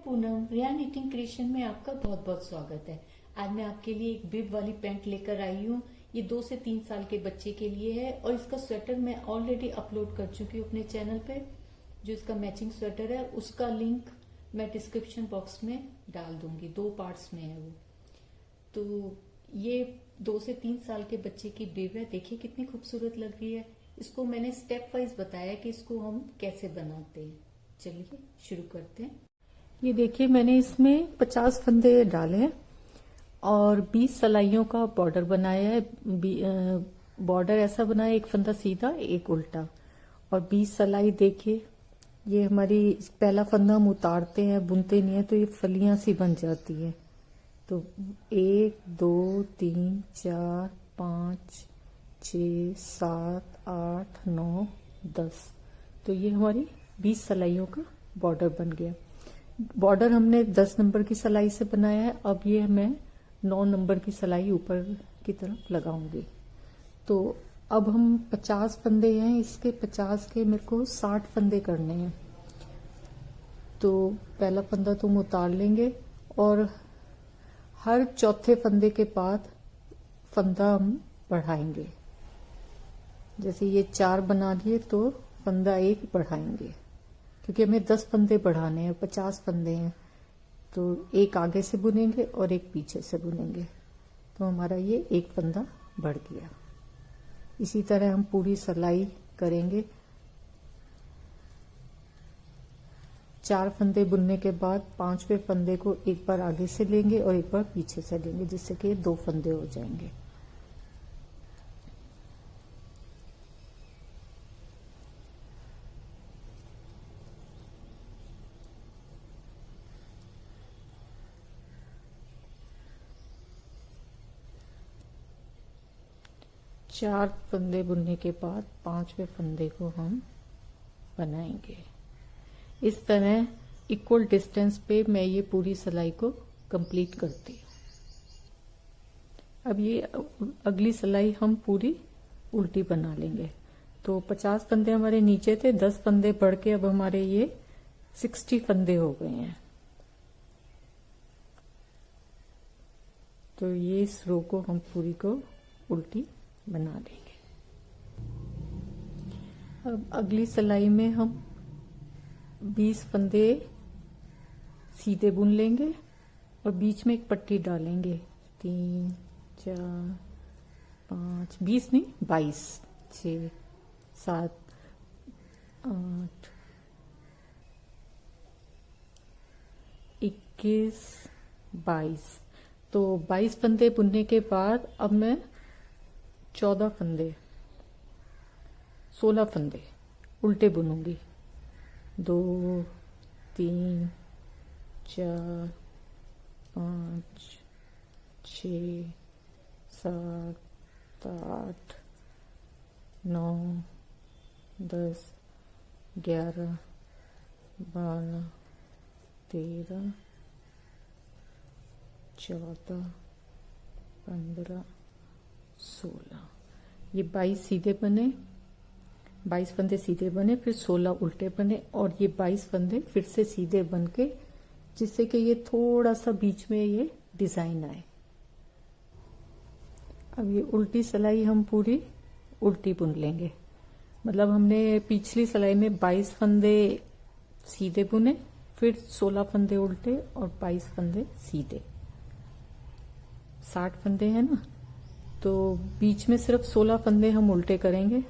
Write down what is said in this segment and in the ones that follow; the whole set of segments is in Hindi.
पूनम, रिया निटिंग क्रिएशन में आपका बहुत बहुत स्वागत है। आज मैं आपके लिए एक बिब वाली पैंट लेकर आई हूँ। ये 2 से 3 साल के बच्चे के लिए है और इसका स्वेटर मैं ऑलरेडी अपलोड कर चुकी हूँ अपने चैनल पे। जो इसका मैचिंग स्वेटर है उसका लिंक मैं डिस्क्रिप्शन बॉक्स में डाल दूंगी। 2 पार्ट्स में है वो। तो ये 2 से 3 साल के बच्चे की बिब है। देखिए कितनी खूबसूरत लग रही है। इसको मैंने स्टेप वाइज बताया कि इसको हम कैसे बनाते हैं। चलिए शुरू करते हैं। ये देखिए मैंने इसमें 50 फंदे डाले हैं और 20 सलाइयों का बॉर्डर बनाया है। बॉर्डर ऐसा बनाया, एक फंदा सीधा एक उल्टा और 20 सलाई। देखिए ये हमारी पहला फंदा हम उतारते हैं, बुनते नहीं है तो ये फलियां सी बन जाती है। तो 1 2 3 4 5 6 7 8 9 10। तो ये हमारी 20 सलाइयों का बॉर्डर बन गया। बॉर्डर हमने 10 नंबर की सलाई से बनाया है। अब ये मैं 9 नंबर की सलाई ऊपर की तरफ लगाऊंगी। तो अब हम 50 फंदे हैं, इसके 50 के मेरे को 60 फंदे करने हैं। तो पहला फंदा तुम उतार लेंगे और हर चौथे फंदे के बाद फंदा हम बढ़ाएंगे। जैसे ये 4 बना लिए तो फंदा 1 बढ़ाएंगे, क्योंकि हमें 10 फंदे बढ़ाने हैं। 50 फंदे हैं तो एक आगे से बुनेंगे और एक पीछे से बुनेंगे। तो हमारा ये एक फंदा बढ़ गया। इसी तरह हम पूरी सिलाई करेंगे। 4 फंदे बुनने के बाद 5वें फंदे को एक बार आगे से लेंगे और एक बार पीछे से लेंगे, जिससे कि 2 फंदे हो जाएंगे। चार फंदे बुनने के बाद 5वें फंदे को हम बनाएंगे। इस तरह इक्वल डिस्टेंस पे मैं ये पूरी सिलाई को कंप्लीट करती हूँ। अब ये अगली सिलाई हम पूरी उल्टी बना लेंगे। तो 50 फंदे हमारे नीचे थे, 10 फंदे बढ़ के अब हमारे ये 60 फंदे हो गए हैं। तो ये इस रो को हम पूरी को उल्टी बना लेंगे। अब अगली सिलाई में हम 20 फंदे सीधे बुन लेंगे और बीच में एक पट्टी डालेंगे। 3 4 5 20 नहीं 22 6 7 8 21 22। तो 22 फंदे बुनने के बाद अब मैं 16 फंदे उल्टे बुनूंगी। 2 3 4 5 6 7 8 9 10 11 12 13 14 15 16। ये 22 सीधे बने, 22 फंदे सीधे बने, फिर 16 उल्टे बने और ये 22 फंदे फिर से सीधे बन के, जिससे कि ये थोड़ा सा बीच में ये डिजाइन आए। अब ये उल्टी सिलाई हम पूरी उल्टी बुन लेंगे। मतलब हमने पिछली सिलाई में 22 फंदे सीधे बुने, फिर 16 फंदे उल्टे और 22 फंदे सीधे। 60 फंदे हैं ना, तो बीच में सिर्फ 16 फंदे हम उल्टे करेंगे,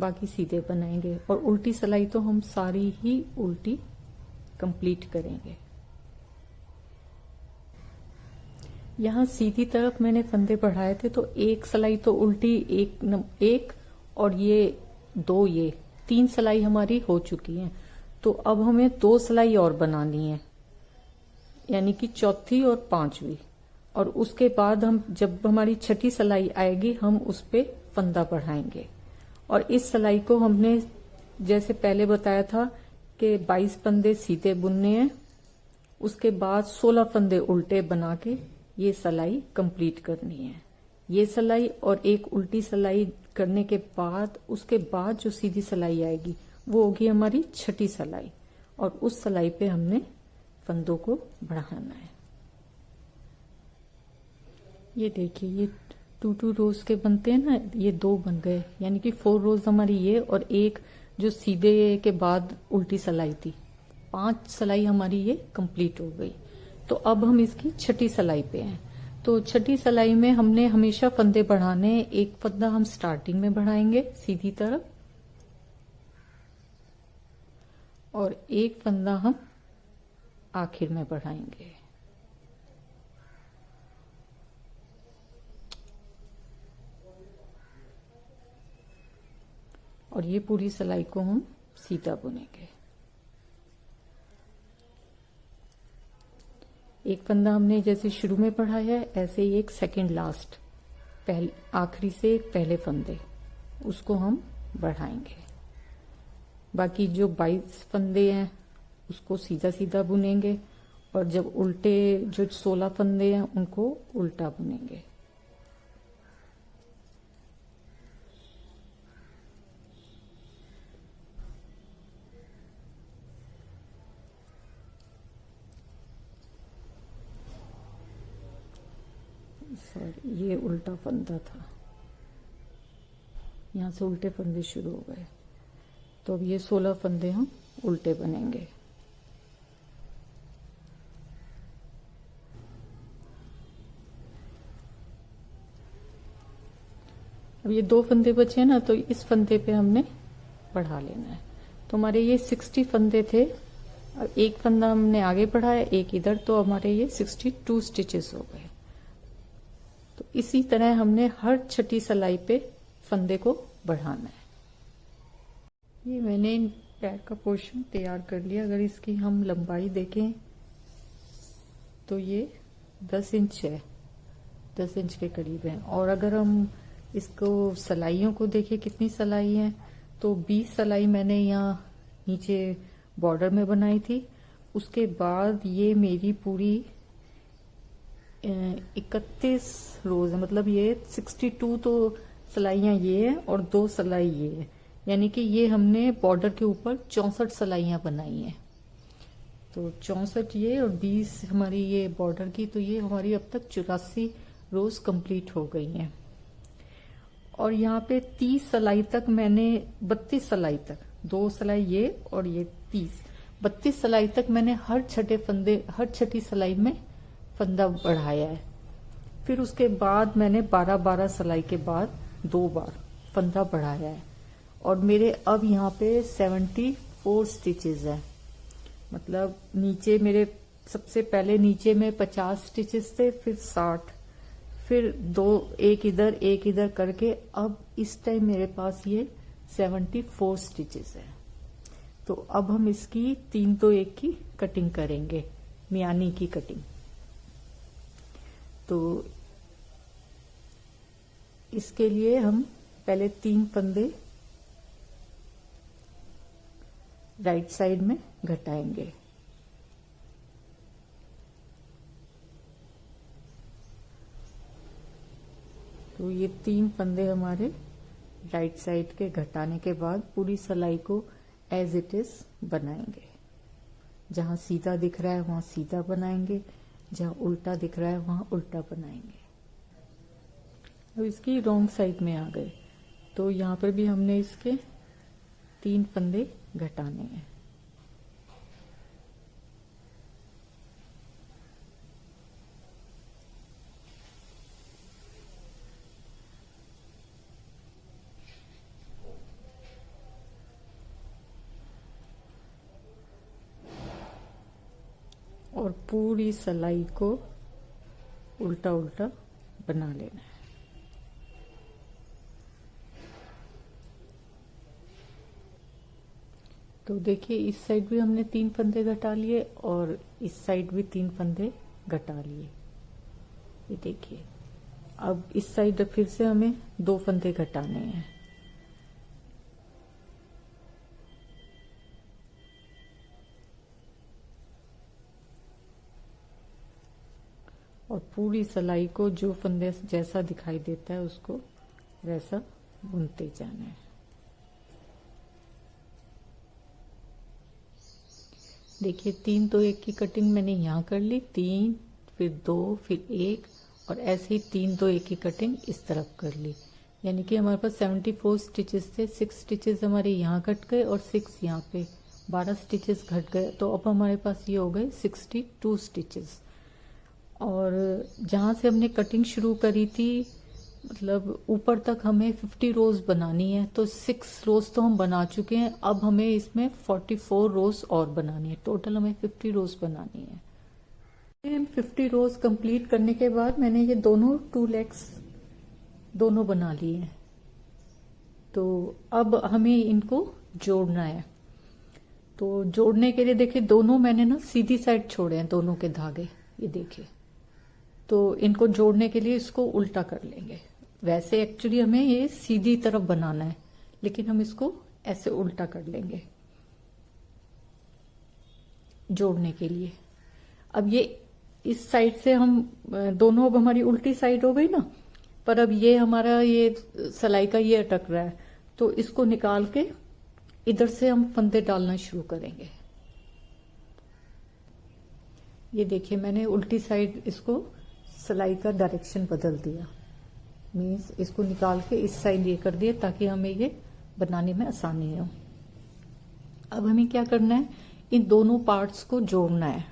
बाकी सीधे बनाएंगे। और उल्टी सिलाई तो हम सारी ही उल्टी कंप्लीट करेंगे। यहाँ सीधी तरफ मैंने फंदे बढ़ाए थे, तो एक सिलाई तो उल्टी एक और ये 2 ये 3 सिलाई हमारी हो चुकी है। तो अब हमें 2 सिलाई और बनानी है, यानी कि चौथी और 5वीं। और उसके बाद हम जब हमारी 6ठी सिलाई आएगी हम उस पे फंदा बढ़ाएंगे। और इस सिलाई को हमने जैसे पहले बताया था कि 22 फंदे सीधे बुनने हैं, उसके बाद 16 फंदे उल्टे बना के ये सिलाई कंप्लीट करनी है। ये सिलाई और एक उल्टी सिलाई करने के बाद उसके बाद जो सीधी सिलाई आएगी वो होगी हमारी 6ठी सिलाई। और उस सिलाई पे हमने फंदों को बढ़ाना है। ये देखिए, ये 2 रोज के बनते हैं ना, ये 2 बन गए, यानी कि 4 रोज हमारी ये, और एक जो सीधे के बाद उल्टी सिलाई थी, 5 सिलाई हमारी ये कंप्लीट हो गई। तो अब हम इसकी छठी सिलाई पे हैं। तो छठी सिलाई में हमने हमेशा फंदे बढ़ाने, एक फंदा हम स्टार्टिंग में बढ़ाएंगे सीधी तरफ, और एक फंदा हम आखिर में बढ़ाएंगे। और ये पूरी सिलाई को हम सीधा बुनेंगे। एक फंदा हमने जैसे शुरू में बढ़ाया है, ऐसे ही एक सेकंड लास्ट, पहले आखिरी से एक पहले फंदे, उसको हम बढ़ाएंगे। बाकी जो 22 फंदे हैं उसको सीधा सीधा बुनेंगे, और जब उल्टे जो 16 फंदे हैं उनको उल्टा बुनेंगे। सॉरी, ये उल्टा फंदा था, यहां से उल्टे फंदे शुरू हो गए। तो अब ये 16 फंदे हम उल्टे बनेंगे। अब ये 2 फंदे बचे हैं ना, तो इस फंदे पे हमने बढ़ा लेना है। तो हमारे ये 60 फंदे थे, अब एक फंदा हमने आगे बढ़ाया, एक इधर, तो हमारे ये 62 स्टिचेस हो गए। तो इसी तरह हमने हर छठी सिलाई पे फंदे को बढ़ाना है। ये मैंने पैर का पोर्शन तैयार कर लिया। अगर इसकी हम लंबाई देखें तो ये 10 इंच है, 10 इंच के करीब है। और अगर हम इसको सिलाइयों को देखें कितनी सिलाई है, तो 20 सिलाई मैंने यहाँ नीचे बॉर्डर में बनाई थी। उसके बाद ये मेरी पूरी 31 रोज है, मतलब ये 62 तो सिलाइयां ये है और 2 सिलाई ये है, यानी कि ये हमने बॉर्डर के ऊपर 64 सिलाइयां बनाई हैं। तो 64 ये और 20 हमारी ये बॉर्डर की, तो ये हमारी अब तक 84 रोज कंप्लीट हो गई हैं। और यहाँ पे 30 सिलाई तक मैंने, 32 सिलाई तक, 2 सिलाई ये और ये 32 सिलाई तक मैंने हर छठी सिलाई में फंदा बढ़ाया है। फिर उसके बाद मैंने 12 सिलाई के बाद 2 बार फंदा बढ़ाया है। और मेरे अब यहाँ पे 74 स्टिचेस है, मतलब नीचे मेरे सबसे पहले नीचे में 50 स्टिचेस थे, फिर 60, फिर 2 एक इधर करके अब इस टाइम मेरे पास ये 74 स्टिचेस है। तो अब हम इसकी 3 तो 1 की कटिंग करेंगे, मियानी की कटिंग। तो इसके लिए हम पहले 3 फंदे राइट साइड में घटाएंगे। तो ये 3 फंदे हमारे राइट साइड के घटाने के बाद पूरी सिलाई को एज इट इज बनाएंगे। जहां सीधा दिख रहा है वहां सीधा बनाएंगे, जहां उल्टा दिख रहा है वहां उल्टा बनाएंगे। अब इसकी रॉन्ग साइड में आ गए, तो यहाँ पर भी हमने इसके 3 फंदे घटाने हैं। और पूरी सिलाई को उल्टा उल्टा बना लेना है। तो देखिए, इस साइड भी हमने 3 फंदे घटा लिए और इस साइड भी 3 फंदे घटा लिए। ये देखिए, अब इस साइड फिर से हमें 2 फंदे घटाने हैं। और पूरी सिलाई को जो फंदे जैसा दिखाई देता है उसको वैसा बुनते जाना है। देखिए 3 तो 1 की कटिंग मैंने यहाँ कर ली, 3 फिर 2 फिर 1 और ऐसे ही 3 तो 1 की कटिंग इस तरफ कर ली। यानी कि हमारे पास 74 स्टिचेस थे, 6 स्टिचेस हमारे यहाँ कट गए और 6 यहाँ पे 12 स्टिचेस घट गए। तो अब हमारे पास ये हो गए 62 स्टिचेस। और जहाँ से हमने कटिंग शुरू करी थी, मतलब ऊपर तक हमें 50 रोज बनानी है, तो 6 रोज तो हम बना चुके हैं। अब हमें इसमें 44 रोज और बनानी है, टोटल हमें 50 रोज बनानी है। 50 रोज कंप्लीट करने के बाद मैंने ये दोनों 2 लेग्स दोनों बना लिए हैं। तो अब हमें इनको जोड़ना है। तो जोड़ने के लिए देखिए दोनों मैंने ना सीधी साइड छोड़े हैं, दोनों के धागे, ये देखिए। तो इनको जोड़ने के लिए इसको उल्टा कर लेंगे। वैसे एक्चुअली हमें ये सीधी तरफ बनाना है, लेकिन हम इसको ऐसे उल्टा कर लेंगे जोड़ने के लिए। अब ये इस साइड से हम दोनों, अब हमारी उल्टी साइड हो गई ना, पर अब ये हमारा ये सिलाई का ये अटक रहा है, तो इसको निकाल के इधर से हम फंदे डालना शुरू करेंगे। ये देखिए मैंने उल्टी साइड इसको सिलाई का डायरेक्शन बदल दिया, मीन्स इसको निकाल के इस साइड ये कर दिया ताकि हमें ये बनाने में आसानी हो। अब हमें क्या करना है, इन दोनों पार्ट्स को जोड़ना है।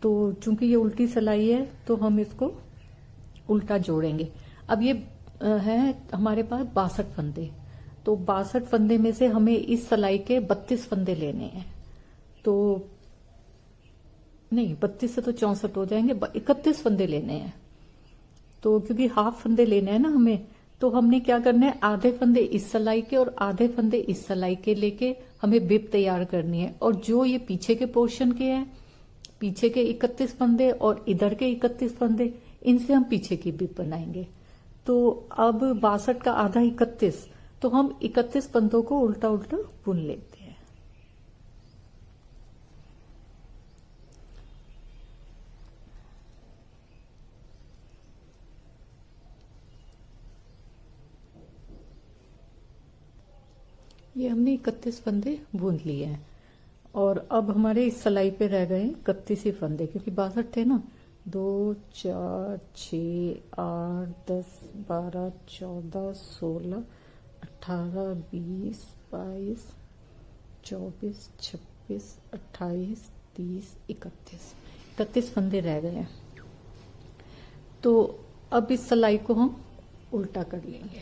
तो चूंकि ये उल्टी सिलाई है तो हम इसको उल्टा जोड़ेंगे। अब ये है हमारे पास 62 फंदे, तो 62 फंदे में से हमें इस सिलाई के 32 फंदे लेने हैं। तो नहीं, 32 से तो 64 हो जाएंगे, 31 फंदे लेने हैं। तो क्योंकि हाफ फंदे लेने हैं ना हमें, तो हमने क्या करना है, आधे फंदे इस सिलाई के और आधे फंदे इस सिलाई के लेके हमें बिब तैयार करनी है। और जो ये पीछे के पोर्शन के हैं, पीछे के 31 फंदे और इधर के 31 फंदे, इनसे हम पीछे की बिब बनाएंगे। तो अब 62 का आधा 31, तो हम 31 फंदों को उल्टा उल्टा बुन लेते हैं। ये हमने 31 फंदे बुन लिए हैं। और अब हमारे इस सिलाई पे रह गए 31 ही फंदे, क्योंकि 62 थे ना। 2 4 6 8 10 12 14 16 18 20 22 24 26 28 30 31 फंदे रह गए हैं। तो अब इस सिलाई को हम उल्टा कर लेंगे,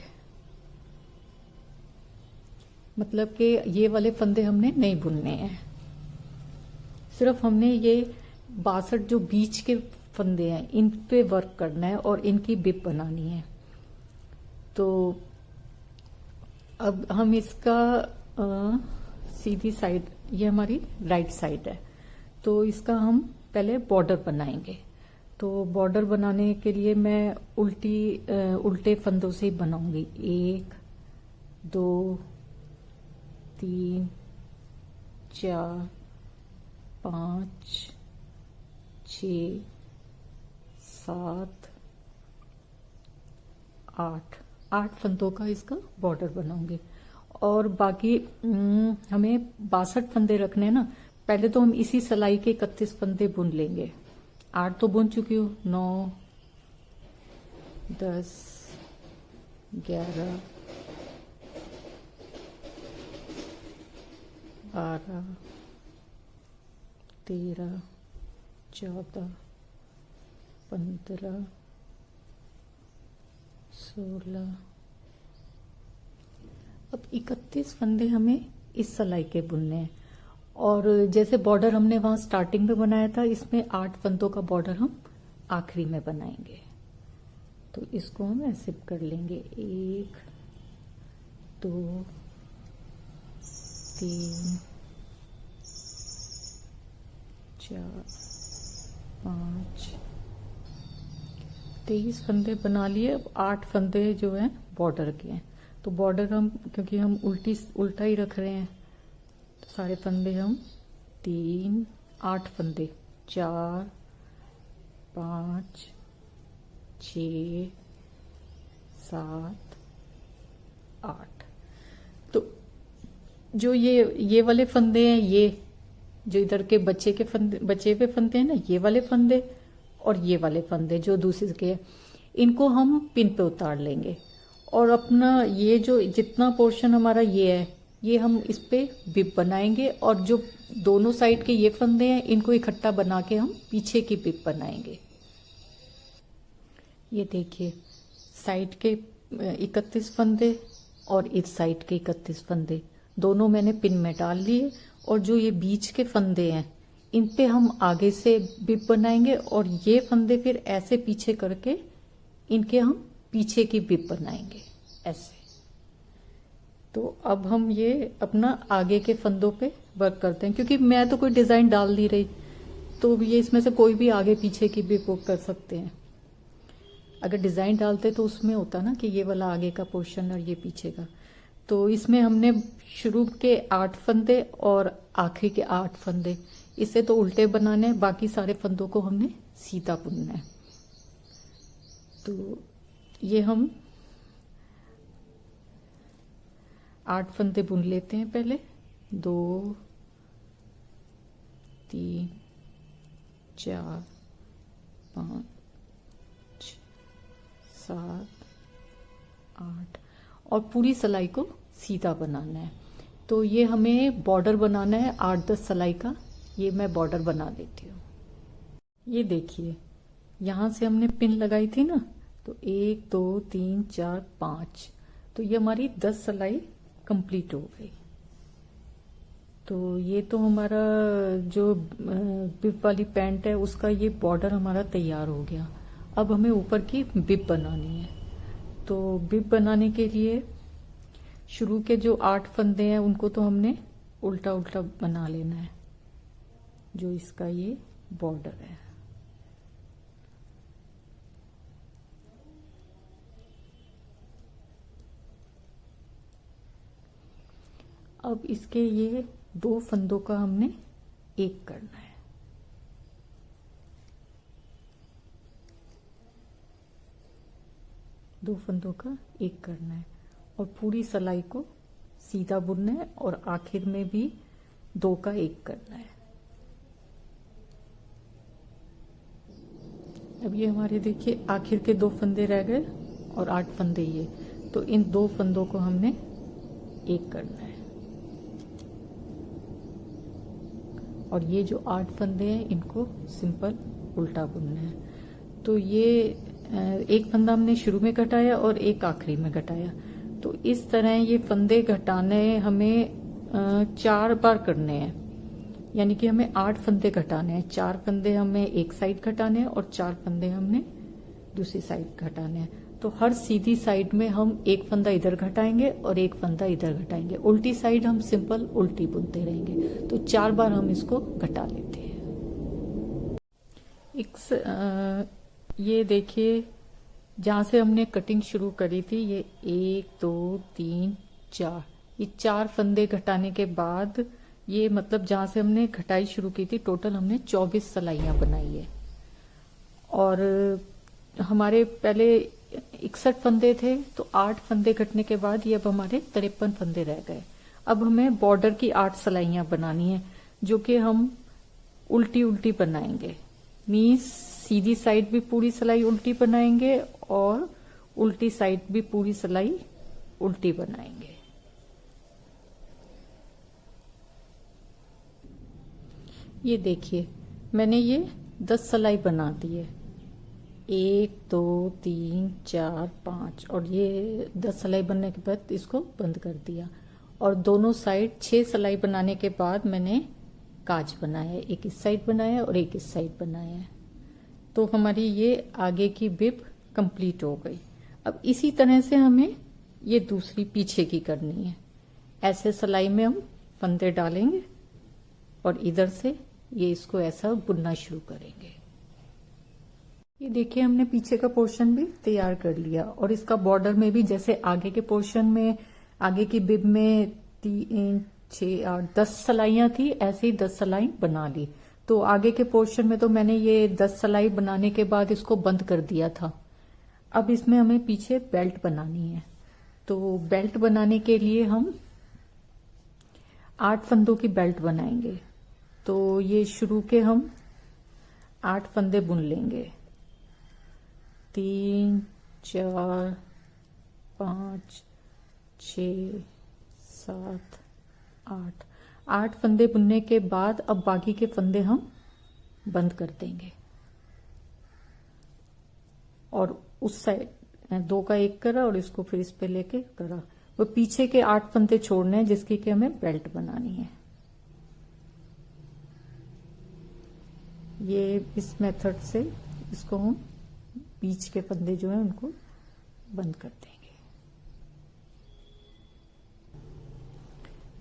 मतलब कि ये वाले फंदे हमने नहीं बुनने हैं, सिर्फ हमने ये 62 जो बीच के फंदे हैं इन पे वर्क करना है और इनकी बिब बनानी है। तो अब हम इसका सीधी साइड, ये हमारी राइट साइड है, तो इसका हम पहले बॉर्डर बनाएंगे। तो बॉर्डर बनाने के लिए मैं उल्टे फंदों से ही बनाऊंगी। 1 2 3 4 5 6 7 8 फंदों का इसका बॉर्डर बनाऊंगी। और बाकी हमें 62 फंदे रखने हैं ना। पहले तो हम इसी सिलाई के 31 फंदे बुन लेंगे। 8 तो बुन चुकी हूँ, 9 10 11 12 13 14 15 16। अब 31 फंदे हमें इस सिलाई के बुनने हैं। और जैसे बॉर्डर हमने वहां स्टार्टिंग में बनाया था, इसमें 8 फंदों का बॉर्डर हम आखिरी में बनाएंगे। तो इसको हम ऐसे कर लेंगे, 1 2 3 4 5 23 फंदे बना लिए। अब 8 फंदे जो हैं बॉर्डर के हैं। तो बॉर्डर हम, क्योंकि हम उल्टा ही रख रहे हैं, तो सारे फंदे हम 3 8 फंदे 4 5 6 7 8। तो जो ये वाले फंदे हैं, जो इधर के बच्चे के फंदे, बचे हुए फंदे हैं ना, ये वाले फंदे और ये वाले फंदे जो दूसरे के, इनको हम पिन पे उतार लेंगे। और अपना ये जो जितना पोर्शन हमारा ये है, ये हम इस पे बिब बनाएंगे। और जो दोनों साइड के ये फंदे हैं, इनको इकट्ठा बना के हम पीछे की बिब बनाएंगे। ये देखिए, साइड के 31 फंदे और इस साइड के 31 फंदे दोनों मैंने पिन में डाल लिए। और जो ये बीच के फंदे हैं, इन पे हम आगे से बिब बनाएंगे और ये फंदे फिर ऐसे पीछे करके इनके हम पीछे की बिब बनाएंगे ऐसे। तो अब हम ये अपना आगे के फंदों पे वर्क करते हैं, क्योंकि मैं तो कोई डिजाइन डाल नहीं रही, तो ये इसमें से कोई भी आगे पीछे की बिब कर सकते हैं। अगर डिजाइन डालते तो उसमें होता ना कि ये वाला आगे का पोर्शन और ये पीछे का। तो इसमें हमने शुरू के 8 फंदे और आखिरी के 8 फंदे, इसे तो उल्टे बनाने हैं, बाकी सारे फंदों को हमने सीधा बुनना है। तो ये हम 8 फंदे बुन लेते हैं पहले। 2 3 4 5 7 8 और पूरी सिलाई को सीधा बनाना है। तो ये हमें बॉर्डर बनाना है 8-10 सिलाई का। ये मैं बॉर्डर बना देती हूँ। ये देखिए, यहाँ से हमने पिन लगाई थी ना, तो 1 2 3 4 5, तो ये हमारी 10 सिलाई कंप्लीट हो गई। तो ये तो हमारा जो बिब वाली पैंट है उसका ये बॉर्डर हमारा तैयार हो गया। अब हमें ऊपर की बिब बनानी है। तो बिब बनाने के लिए शुरू के जो 8 फंदे हैं उनको तो हमने उल्टा उल्टा बना लेना है, जो इसका ये बॉर्डर है। अब इसके ये 2 फंदों का हमने एक करना है। दो फंदों का एक करना है और पूरी सिलाई को सीधा बुनना है और आखिर में भी 2 का एक करना है। अब ये हमारे देखिए आखिर के 2 फंदे रह गए और 8 फंदे ये, तो इन 2 फंदों को हमने एक करना है। और ये जो 8 फंदे हैं इनको सिंपल उल्टा बुनना है। तो ये एक फंदा हमने शुरू में घटाया और एक आखिरी में घटाया। तो इस तरह ये फंदे घटाने हमें 4 बार करने हैं, यानी कि हमें 8 फंदे घटाने हैं। 4 फंदे हमें एक साइड घटाने हैं और 4 फंदे हमने दूसरी साइड घटाने हैं। तो हर सीधी साइड में हम एक फंदा इधर घटाएंगे और एक फंदा इधर घटाएंगे। उल्टी साइड हम सिंपल उल्टी बुनते रहेंगे। तो 4 बार हम इसको घटा लेते हैं। ये देखिए, जहां से हमने कटिंग शुरू करी थी, ये 1 2 3 4, ये 4 फंदे घटाने के बाद ये मतलब जहां से हमने घटाई शुरू की थी, टोटल हमने 24 सिलाइयां बनाई है। और हमारे पहले 61 फंदे थे, तो 8 फंदे घटने के बाद ये अब हमारे 53 फंदे रह गए। अब हमें बॉर्डर की 8 सिलाइयां बनानी है, जो कि हम उल्टी उल्टी बनाएंगे। मीन्स सीधी साइड भी पूरी सिलाई उल्टी बनाएंगे और उल्टी साइड भी पूरी सिलाई उल्टी बनाएंगे। ये देखिए, मैंने ये 10 सिलाई बना दी है। 1 2 3 4 5 और ये 10 सिलाई बनने के बाद इसको बंद कर दिया। और दोनों साइड 6 सिलाई बनाने के बाद मैंने काज बनाया है। एक इस साइड बनाया और एक इस साइड बनाया है। तो हमारी ये आगे की बिब कंप्लीट हो गई। अब इसी तरह से हमें ये दूसरी पीछे की करनी है। ऐसे सिलाई में हम फंदे डालेंगे और इधर से ये इसको ऐसा बुनना शुरू करेंगे। ये देखिए, हमने पीछे का पोर्शन भी तैयार कर लिया और इसका बॉर्डर में भी जैसे आगे के पोर्शन में, आगे की बिब में 3 6 8 10 सिलाइयां थी, ऐसे ही 10 सिलाई बना ली। तो आगे के पोर्शन में तो मैंने ये 10 सिलाई बनाने के बाद इसको बंद कर दिया था। अब इसमें हमें पीछे बेल्ट बनानी है। तो बेल्ट बनाने के लिए हम 8 फंदों की बेल्ट बनाएंगे। तो ये शुरू के हम 8 फंदे बुन लेंगे। 3 4 5 6 7 8 फंदे बुनने के बाद अब बाकी के फंदे हम बंद कर देंगे और उस साइड 2 का 1 करा और इसको फिर इस पे लेके करा। वो पीछे के 8 फंदे छोड़ने हैं जिसकी कि हमें बेल्ट बनानी है। ये इस मेथड से इसको हम बीच के फंदे जो है उनको बंद कर देंगे।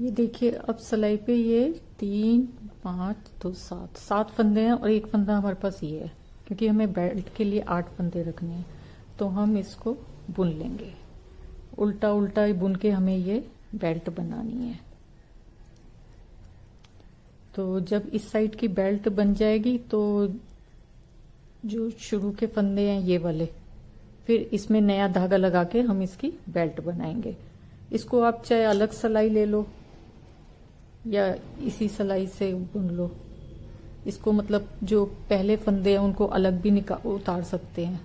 ये देखिए अब सिलाई पे ये 3 5 तो 7 फंदे हैं और 1 फंदा हमारे पास ये है क्योंकि हमें बेल्ट के लिए 8 फंदे रखने हैं। तो हम इसको बुन लेंगे, उल्टा उल्टा ही बुन के हमें ये बेल्ट बनानी है। तो जब इस साइड की बेल्ट बन जाएगी तो जो शुरू के फंदे हैं ये वाले, फिर इसमें नया धागा लगा के हम इसकी बेल्ट बनाएंगे। इसको आप चाहे अलग सिलाई ले लो या इसी सिलाई से बुन लो। इसको मतलब जो पहले फंदे हैं उनको अलग भी उतार सकते हैं,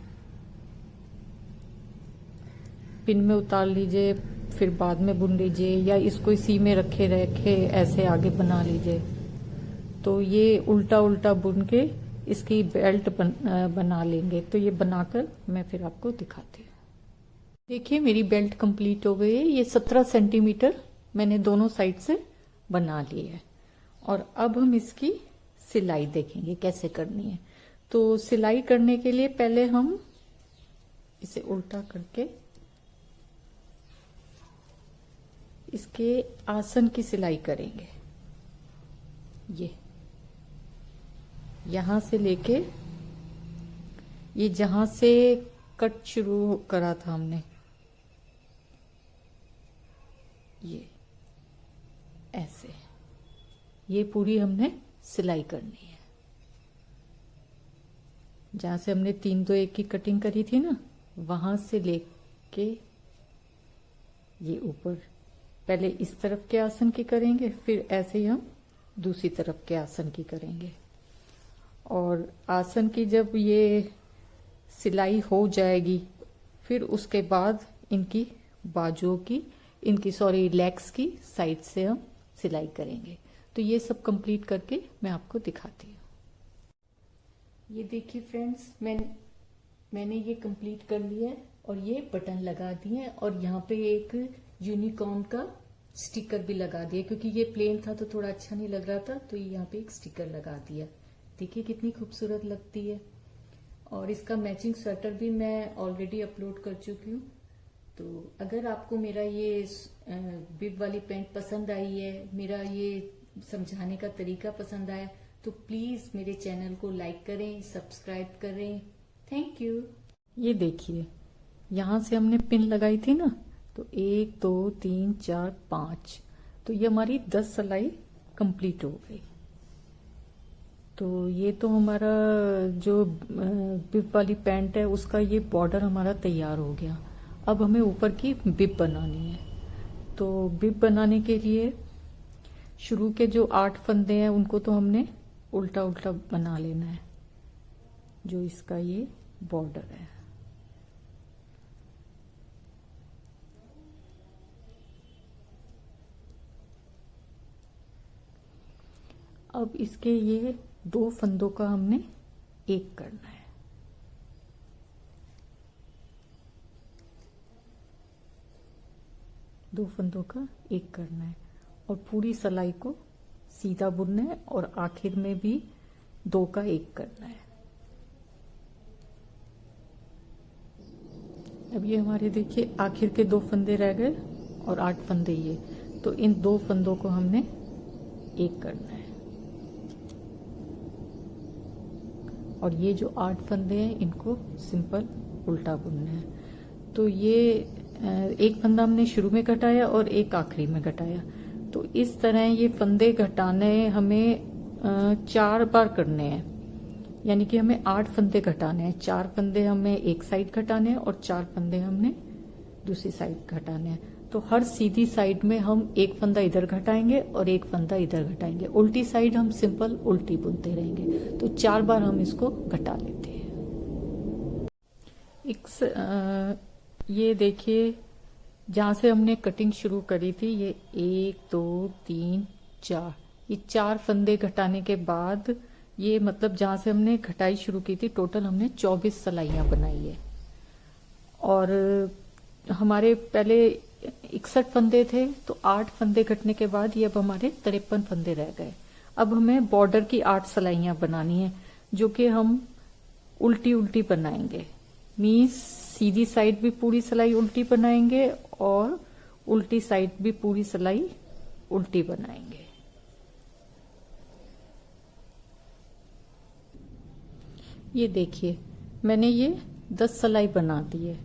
पिन में उतार लीजिए फिर बाद में बुन लीजिए, या इसको इसी में रखे ऐसे आगे बना लीजिए। तो ये उल्टा उल्टा बुन के इसकी बेल्ट बना लेंगे। तो ये बनाकर मैं फिर आपको दिखाती हूँ। देखिए मेरी बेल्ट कंप्लीट हो गई है। ये 17 सेंटीमीटर मैंने दोनों साइड से बना ली है और अब हम इसकी सिलाई देखेंगे कैसे करनी है। तो सिलाई करने के लिए पहले हम इसे उल्टा करके इसके आसन की सिलाई करेंगे। ये यहां से लेके ये जहां से कट शुरू करा था हमने, ये ऐसे ये पूरी हमने सिलाई करनी है। जहां से हमने 3 2 1 की कटिंग करी थी ना, वहां से लेके ये ऊपर पहले इस तरफ के आसन की करेंगे, फिर ऐसे ही हम दूसरी तरफ के आसन की करेंगे। और आसन की जब ये सिलाई हो जाएगी फिर उसके बाद इनकी बाजुओं की लेग्स की साइड से हम सिलाई करेंगे। तो ये सब कंप्लीट करके मैं आपको दिखाती हूँ। ये देखिए फ्रेंड्स, मैंने ये कंप्लीट कर लिया है और ये बटन लगा दिए हैं और यहाँ पे एक यूनिकॉर्न का स्टिकर भी लगा दिया क्योंकि ये प्लेन था तो थोड़ा अच्छा नहीं लग रहा था, तो ये यहाँ पे एक स्टिकर लगा दिया। देखिए कितनी खूबसूरत लगती है। और इसका मैचिंग स्वेटर भी मैं ऑलरेडी अपलोड कर चुकी हूँ। तो अगर आपको मेरा ये बिब वाली पैंट पसंद आई है, मेरा ये समझाने का तरीका पसंद आया, तो प्लीज मेरे चैनल को लाइक करें, सब्सक्राइब करें। Thank you. ये देखिए यहां से हमने पिन लगाई थी ना, तो 1 2 3 4 5, तो ये हमारी 10 सिलाई कंप्लीट हो गई। तो ये तो हमारा जो बिब वाली पैंट है उसका ये बॉर्डर हमारा तैयार हो गया। अब हमें ऊपर की बिब बनानी है। तो बिब बनाने के लिए शुरू के जो 8 फंदे हैं उनको तो हमने उल्टा उल्टा बना लेना है, जो इसका ये बॉर्डर है। अब इसके ये 2 फंदों का हमने एक करना है। दो फंदों का एक करना है और पूरी सिलाई को सीधा बुनना है और आखिर में भी 2 का एक करना है। अब ये हमारे देखिए आखिर के 2 फंदे रह गए और 8 फंदे ये, तो इन 2 फंदों को हमने एक करना है। और ये जो 8 फंदे हैं इनको सिंपल उल्टा बुनना है। तो ये एक फंदा हमने शुरू में घटाया और एक आखिरी में घटाया। तो इस तरह ये फंदे घटाने हमें 4 बार करने हैं, यानी कि हमें 8 फंदे घटाने हैं। 4 फंदे हमें एक साइड घटाने हैं और 4 फंदे हमने दूसरी साइड घटाने हैं। तो हर सीधी साइड में हम एक फंदा इधर घटाएंगे और एक फंदा इधर घटाएंगे। उल्टी साइड हम सिंपल उल्टी बुनते रहेंगे। तो 4 बार हम इसको घटा लेते हैं। ये देखिए, जहां से हमने कटिंग शुरू करी थी, ये 1 2 3 4, ये 4 फंदे घटाने के बाद ये मतलब जहां से हमने घटाई शुरू की थी, टोटल हमने 24 सलाइयां बनाई है। और हमारे पहले 61 फंदे थे, तो 8 फंदे घटने के बाद ये अब हमारे 53 फंदे रह गए। अब हमें बॉर्डर की 8 सलाइयां बनानी है, जो कि हम उल्टी उल्टी बनाएंगे। मीन्स सीधी साइड भी पूरी सिलाई उल्टी बनाएंगे और उल्टी साइड भी पूरी सिलाई उल्टी बनाएंगे। ये देखिए, मैंने ये 10 सिलाई बना दी है।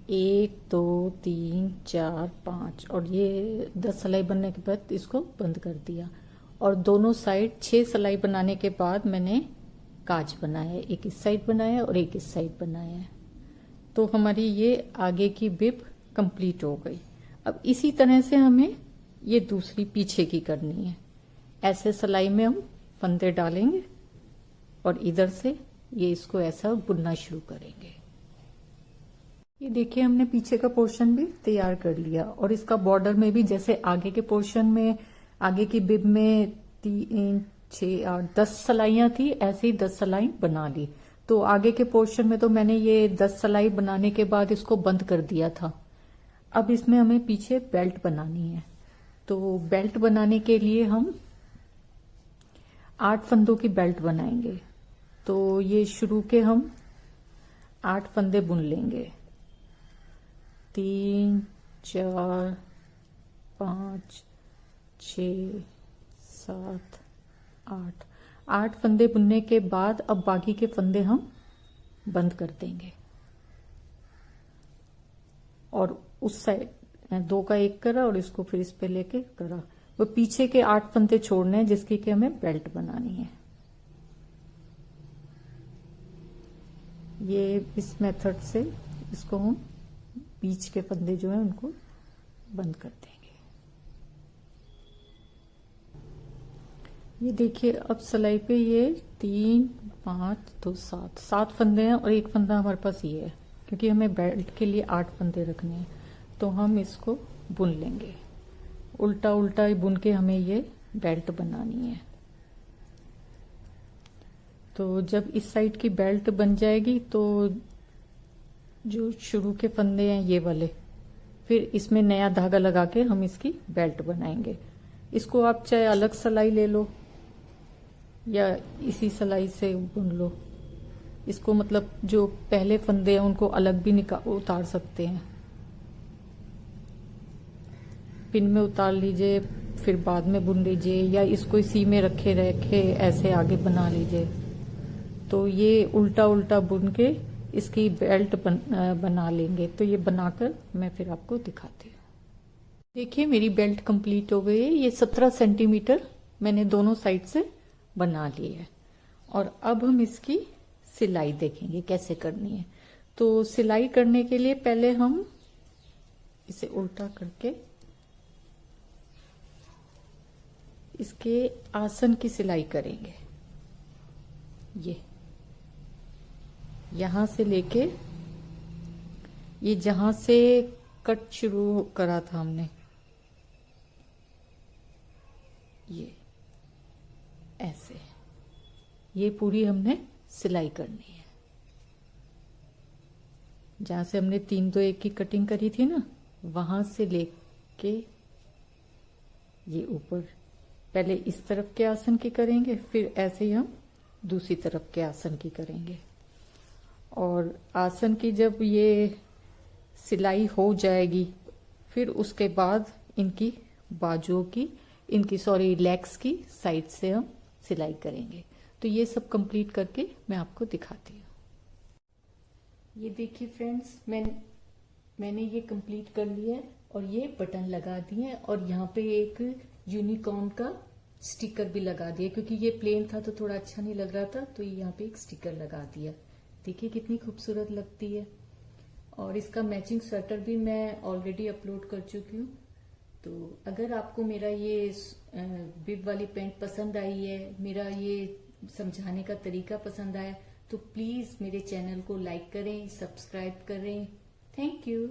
1 2 3 4 5, और ये 10 सिलाई बनने के बाद इसको बंद कर दिया। और दोनों साइड 6 सिलाई बनाने के बाद मैंने काज बनाया है। एक इस साइड बनाया है और एक इस साइड बनाया है। तो हमारी ये आगे की बिब कंप्लीट हो गई। अब इसी तरह से हमें ये दूसरी पीछे की करनी है। ऐसे सिलाई में हम फंदे डालेंगे और इधर से ये इसको ऐसा बुनना शुरू करेंगे। ये देखिए, हमने पीछे का पोर्शन भी तैयार कर लिया। और इसका बॉर्डर में भी जैसे आगे के पोर्शन में, आगे की बिब में 3 6 8 10 सलाइयां थी, ऐसे ही 10 सलाई बना ली। तो आगे के पोर्शन में तो मैंने ये 10 सलाई बनाने के बाद इसको बंद कर दिया था। अब इसमें हमें पीछे बेल्ट बनानी है। तो बेल्ट बनाने के लिए हम 8 फंदों की बेल्ट बनाएंगे। तो ये शुरू के हम 8 फंदे बुन लेंगे। 3 4 5 6 7 8, 8 फंदे बुनने के बाद अब बाकी के फंदे हम बंद कर देंगे। और उस साइड 2 का 1 करा और इसको फिर इस पे लेके करा। वो पीछे के 8 फंदे छोड़ने हैं, जिसकी कि हमें बेल्ट बनानी है। ये इस मेथड से इसको हम बीच के फंदे जो है उनको बंद कर देंगे। ये देखिए, अब सिलाई पे ये 3 5 2 7 फंदे हैं और एक फंदा हमारे पास ये है, क्योंकि हमें बेल्ट के लिए 8 फंदे रखने हैं। तो हम इसको बुन लेंगे। उल्टा उल्टा ही बुन के हमें ये बेल्ट बनानी है। तो जब इस साइड की बेल्ट बन जाएगी, तो जो शुरू के फंदे हैं ये वाले, फिर इसमें नया धागा लगा के हम इसकी बेल्ट बनाएंगे। इसको आप चाहे अलग सिलाई ले लो या इसी सिलाई से बुन लो। इसको मतलब जो पहले फंदे हैं उनको अलग भी उतार सकते हैं। पिन में उतार लीजिए, फिर बाद में बुन लीजिए, या इसको इसी में रखे ऐसे आगे बना लीजिए। तो ये उल्टा उल्टा बुन के इसकी बेल्ट बना लेंगे। तो ये बनाकर मैं फिर आपको दिखाती हूँ। देखिए, मेरी बेल्ट कंप्लीट हो गई है। ये 17 सेंटीमीटर मैंने दोनों साइड से बना ली है। और अब हम इसकी सिलाई देखेंगे कैसे करनी है। तो सिलाई करने के लिए पहले हम इसे उल्टा करके इसके आसन की सिलाई करेंगे। ये यहां से लेके ये जहां से कट शुरू करा था हमने, ये ऐसे ये पूरी हमने सिलाई करनी है। जहां से हमने 3 2 1 की कटिंग करी थी ना, वहां से लेके ये ऊपर पहले इस तरफ के आसन की करेंगे, फिर ऐसे ही हम दूसरी तरफ के आसन की करेंगे। और आसन की जब ये सिलाई हो जाएगी, फिर उसके बाद इनकी बाजुओं की लेग्स की साइड से हम सिलाई करेंगे। तो ये सब कंप्लीट करके मैं आपको दिखाती हूँ। ये देखिए फ्रेंड्स, मैंने ये कंप्लीट कर लिया है और ये बटन लगा दिए हैं। और यहाँ पे एक यूनिकॉर्न का स्टिकर भी लगा दिया, क्योंकि ये प्लेन था तो थोड़ा अच्छा नहीं लग रहा था, तो यहाँ पे एक स्टिकर लगा दिया। देखिए कितनी खूबसूरत लगती है। और इसका मैचिंग स्वेटर भी मैं ऑलरेडी अपलोड कर चुकी हूँ। तो अगर आपको मेरा ये बिब वाली पैंट पसंद आई है, मेरा ये समझाने का तरीका पसंद आया, तो प्लीज मेरे चैनल को लाइक करें, सब्सक्राइब करें। Thank you.